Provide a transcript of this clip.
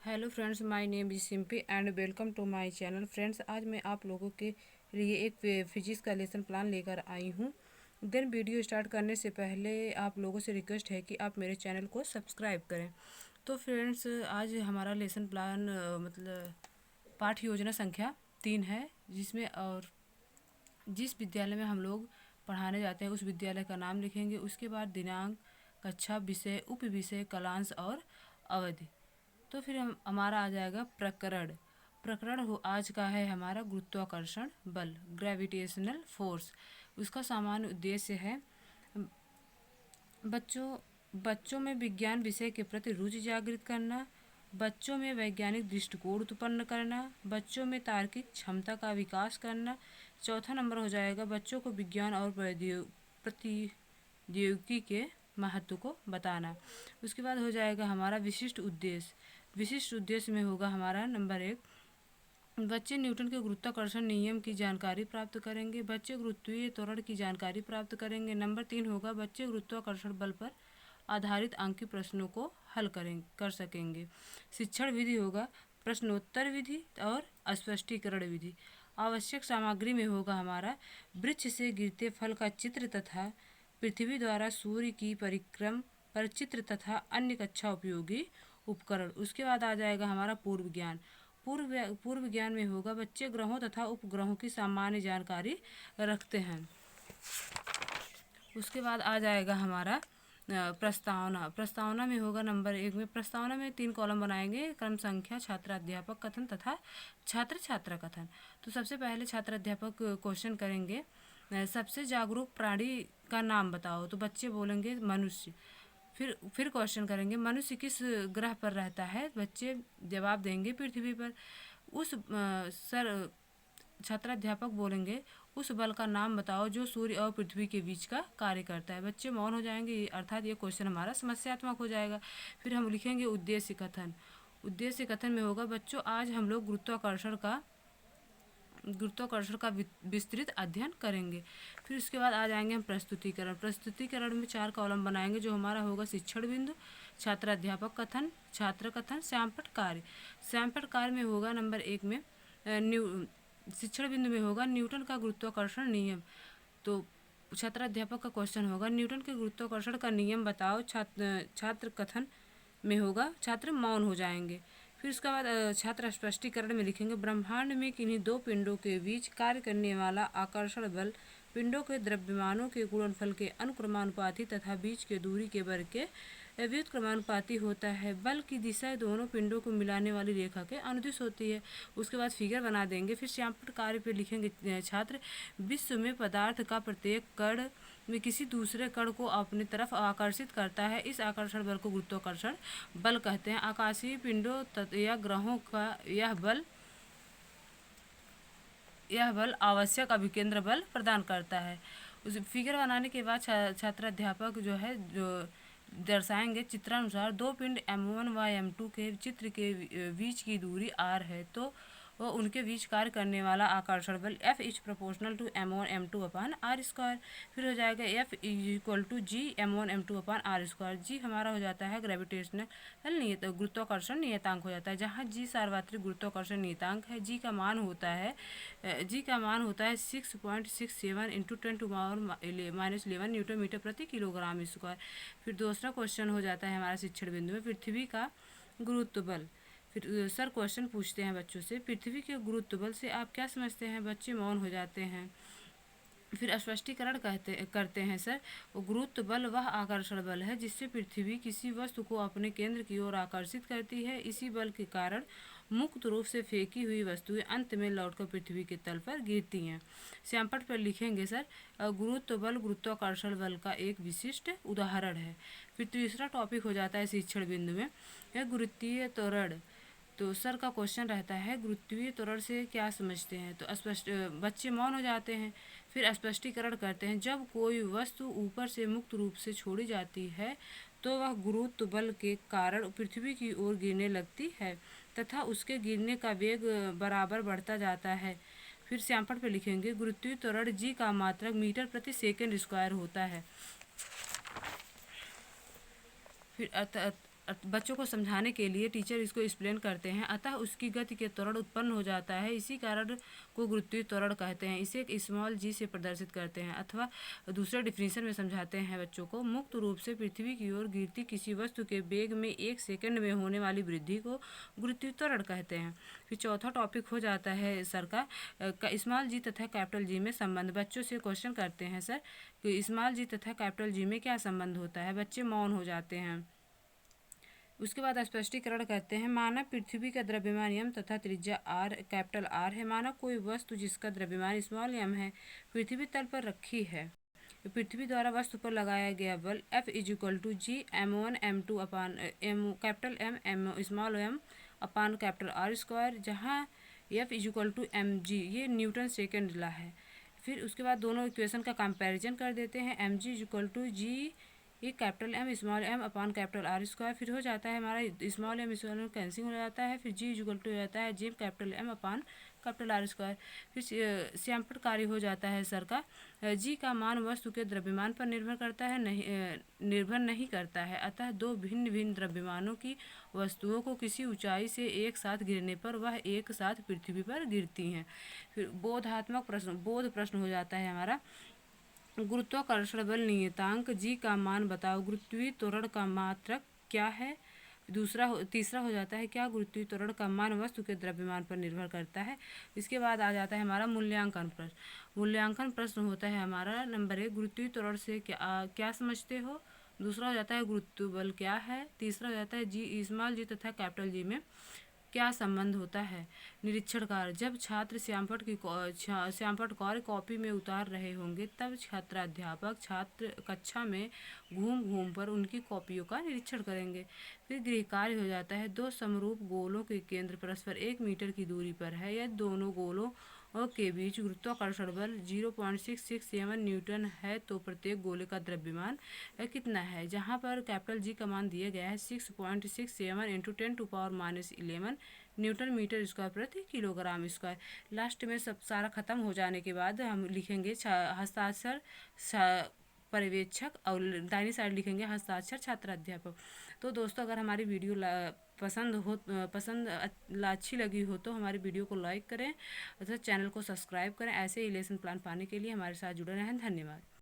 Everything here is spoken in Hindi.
Hello friends, my name is Simpy and welcome to my channel. Friends, आज मैं आप लोगों के लिए एक फिजिक्स का लेसन प्लान लेकर आई हूँ। देन वीडियो स्टार्ट करने से पहले आप लोगों से रिक्वेस्ट है कि आप मेरे चैनल को सब्सक्राइब करें। तो फ्रेंड्स, आज हमारा लेसन प्लान मतलब पाठ योजना संख्या 3 है, जिसमें और जिस विद्यालय में हम लोग पढ़ाने जाते हैं उस विद्यालय का नाम लिखेंगे। उसके बाद दिनांक, कक्षा, विषय, उप विषय, कालांश और अवधि। तो फिर हमारा आ जाएगा प्रकरण। प्रकरण हो आज का है हमारा गुरुत्वाकर्षण बल, ग्रेविटेशनल फोर्स। उसका सामान्य उद्देश्य है बच्चों बच्चों में विज्ञान विषय के प्रति रुचि जागृत करना, बच्चों में वैज्ञानिक दृष्टिकोण उत्पन्न करना, बच्चों में तार्किक क्षमता का विकास करना। चौथा नंबर हो जाएगा बच्चों को विज्ञान और प्रौद्योगिकी के महत्व को बताना। उसके बाद हो जाएगा हमारा विशिष्ट उद्देश्य। विशिष्ट उद्देश्य में होगा हमारा नंबर 1, बच्चे न्यूटन के गुरुत्वाकर्षण नियम की जानकारी प्राप्त करेंगे। बच्चे गुरुत्वीय त्वरण की जानकारी प्राप्त करेंगे। नंबर 3 होगा बच्चे गुरुत्वाकर्षण बल पर आधारित अंकीय प्रश्नों को हल कर सकेंगे। शिक्षण विधि होगा प्रश्नोत्तर विधि और स्पष्टीकरण विधि। आवश्यक सामग्री में होगा हमारा वृक्ष से गिरते फल का चित्र तथा पृथ्वी द्वारा सूर्य की परिक्रम पर चित्र तथा अन्य कक्षा उपयोगी उपकरण। उसके बाद आ जाएगा हमारा पूर्व ज्ञान। पूर्व ज्ञान में होगा बच्चे ग्रहों तथा उपग्रहों की सामान्य जानकारी रखते हैं। उसके बाद आ जाएगा हमारा प्रस्तावना। प्रस्तावना में होगा नंबर 1 में, प्रस्तावना में 3 कॉलम बनाएंगे, क्रम संख्या, छात्र अध्यापक कथन तथा छात्र छात्रा कथन। तो सबसे पहले छात्र अध्यापक क्वेश्चन करेंगे, सबसे जागरूक प्राणी का नाम बताओ। तो बच्चे बोलेंगे मनुष्य। फिर क्वेश्चन करेंगे मनुष्य किस ग्रह पर रहता है। बच्चे जवाब देंगे पृथ्वी पर। छात्राध्यापक बोलेंगे उस बल का नाम बताओ जो सूर्य और पृथ्वी के बीच का कार्य करता है। बच्चे मौन हो जाएंगे, अर्थात ये क्वेश्चन हमारा समस्यात्मक हो जाएगा। फिर हम लिखेंगे उद्देश्य कथन। उद्देश्य कथन में होगा बच्चों आज हम लोग गुरुत्वाकर्षण का विस्तृत अध्ययन करेंगे। फिर उसके बाद आ जाएंगे हम प्रस्तुतिकरण। प्रस्तुतिकरण में 4 कॉलम बनाएंगे, जो हमारा होगा शिक्षण बिंदु, छात्र अध्यापक कथन, छात्र कथन, श्यामपट्ट कार्य। श्यामपट्ट कार्य में होगा नंबर 1 में शिक्षण बिंदु में होगा न्यूटन का गुरुत्वाकर्षण नियम। तो छात्र अध्यापक का क्वेश्चन होगा न्यूटन के गुरुत्वाकर्षण का नियम बताओ। छात्र कथन में होगा छात्र मौन हो जाएंगे। फिर उसके बाद छात्र स्पष्टीकरण में लिखेंगे ब्रह्मांड में किन्हीं 2 पिंडों के बीच कार्य करने वाला आकर्षण बल पिंडों के द्रव्यमानों के गुणनफल के अनुक्रमानुपाती तथा बीच के दूरी के वर्ग के व्युत्क्रमानुपाती होता है। बल की दिशा दोनों पिंडों को मिलाने वाली रेखा के अनुदिश होती है। उसके बाद फिगर बना देंगे। फिर श्यामपट्ट कार्य पे लिखेंगे छात्र विश्व में पदार्थ का प्रत्येक कण में किसी दूसरे कण को अपनी तरफ आकर्षित करता है। इस आकर्षण बल को गुरुत्वाकर्षण बल कहते हैं। आकाशीय पिंडों या ग्रहों का यह बल आवश्यक अभिकेंद्र बल प्रदान करता है। उस फिगर बनाने के बाद छात्र अध्यापक जो दर्शाएंगे चित्रानुसार 2 पिंड m1 व m2 के चित्र के बीच की दूरी r है, तो वह उनके बीच कार्य करने वाला आकर्षण बल F is proportional to m1 m2 upon r square. फिर हो जाएगा F is equal to G m1 m2 upon r square. G हमारा हो जाता है ग्रेविटेशनल गुरुत्वाकर्षण नियतांक हो जाता है, जहाँ G सार्वत्रिक गुरुत्वाकर्षण नियतांक है। G का मान होता है 6.67 इंटू 10⁻⁻11 न्यूटन मीटर प्रति किलोग्राम स्क्वायर। फिर दूसरा क्वेश्चन हो जाता है हमारा शिक्षण बिंदु में पृथ्वी का गुरुत्व बल। फिर सर क्वेश्चन पूछते हैं बच्चों से, पृथ्वी के गुरुत्व बल से आप क्या समझते हैं। बच्चे मौन हो जाते हैं। फिर स्पष्टीकरण करते हैं सर, गुरुत्व बल वह आकर्षण बल है जिससे पृथ्वी किसी वस्तु को अपने केंद्र की ओर आकर्षित करती है। इसी बल के कारण मुक्त रूप से फेंकी हुई वस्तुएं अंत में लौटकर पृथ्वी के तल पर गिरती हैं। श्यामपट्ट पर लिखेंगे सर गुरुत्व बल गुरुत्वाकर्षण बल का एक विशिष्ट उदाहरण है। फिर तीसरा टॉपिक हो जाता है शिक्षण बिंदु में गुरुत्वीय त्वरण। तो सर का क्वेश्चन रहता है गुरुत्वीय त्वरण से क्या समझते हैं। तो बच्चे मौन हो जाते हैं। फिर स्पष्टीकरण करते हैं, जब कोई वस्तु ऊपर से मुक्त रूप से छोड़ी जाती है तो वह गुरुत्व बल के कारण पृथ्वी की ओर गिरने लगती है तथा उसके गिरने का वेग बराबर बढ़ता जाता है। फिर श्यामपट्ट पे लिखेंगे गुरुत्वीय त्वरण G का मात्रक मीटर प्रति सेकंड स्क्वायर होता है। फिर बच्चों को समझाने के लिए टीचर इसको एक्सप्लेन करते हैं, अतः उसकी गति के त्वरण उत्पन्न हो जाता है। इसी कारण को गुरुत्वीय त्वरण कहते हैं। इसे एक स्मॉल जी से प्रदर्शित करते हैं अथवा दूसरे डिफिनीशन में समझाते हैं बच्चों को। मुक्त रूप से पृथ्वी की ओर गिरती किसी वस्तु के वेग में 1 सेकंड में होने वाली वृद्धि को गुरुत्वीय त्वरण कहते हैं। फिर चौथा टॉपिक हो जाता है सर का स्मॉल जी तथा कैपिटल जी में संबंध। बच्चों से क्वेश्चन करते हैं सर कि स्मॉल जी तथा कैपिटल जी में क्या संबंध होता है। बच्चे मौन हो जाते हैं। उसके बाद स्पष्टीकरण करते हैं। मानव पृथ्वी का द्रव्यमान m तथा त्रिज्या r कैपिटल R है। मानव कोई वस्तु जिसका द्रव्यमान स्मॉल m है पृथ्वी तल पर रखी है। पृथ्वी द्वारा वस्तु पर लगाया गया बल F is to G m1 m2 upon m capital M small m upon capital R square, जहाँ F इज टू mg ये न्यूटन सेकेंड ला है। फिर उसके बाद दोनों इक्वेशन का कंपैरिजन कर देते हैं। mg इज टू जी ये capital M small m upon capital R square. फिर हो जाता है हमारा स्मॉल m कैंसिल हो जाता है। फिर g इक्वल टू हो जाता है G capital M upon capital R square. फिर सैंपल कार्य हो जाता है सर का g का मान वस्तु के द्रव्यमान पर निर्भर करता है निर्भर नहीं करता है। अतः दो भिन्न भिन्न द्रव्यमानों की वस्तुओं को किसी ऊंचाई से एक साथ गिरने पर वह एक साथ पृथ्वी पर गिरती हैं। फिर बोध प्रश्न हो जाता है हमारा। गुरुत्वाकर्षण बल नियतांक जी का मान बताओ। गुरुत्वीय त्वरण का मात्रक क्या है। तीसरा हो जाता है क्या गुरुत्वीय त्वरण का मान वस्तु के द्रव्यमान पर निर्भर करता है। इसके बाद आ जाता है हमारा मूल्यांकन प्रश्न। मूल्यांकन प्रश्न होता है हमारा नंबर 1 गुरुत्वीय त्वरण से क्या समझते हो। दूसरा हो जाता है गुरुत्व बल क्या है। तीसरा हो जाता है जी स्मॉल जी तथा कैपिटल जी में क्या संबंध होता है। निरीक्षण कार्य। जब छात्र श्यामपट्ट कार्य कॉपी में उतार रहे होंगे तब छात्राध्यापक छात्र कक्षा में घूम घूम पर उनकी कॉपियों का निरीक्षण करेंगे। फिर गृह कार्य हो जाता है। दो समरूप गोलों के केंद्र परस्पर 1 मीटर की दूरी पर है। यदि दोनों गोलों के बीच गुरुत्वाकर्षण बल 0.667 न्यूटन है तो प्रत्येक गोले का द्रव्यमान कितना है। जहाँ पर कैपिटल जी का मान दिया गया है 6.67 इंटू 10⁻11 न्यूटन मीटर स्क्वायर प्रति किलोग्राम स्क्वायर। लास्ट में सब सारा खत्म हो जाने के बाद हम लिखेंगे हस्ताक्षर पर्यवेक्षक और दाहिनी साइड लिखेंगे हस्ताक्षर छात्राध्यापक। तो दोस्तों अगर हमारी वीडियो अच्छी लगी हो तो हमारी वीडियो को लाइक करें तथा चैनल को सब्सक्राइब करें। ऐसे ही लेसन प्लान पाने के लिए हमारे साथ जुड़े रहें। धन्यवाद।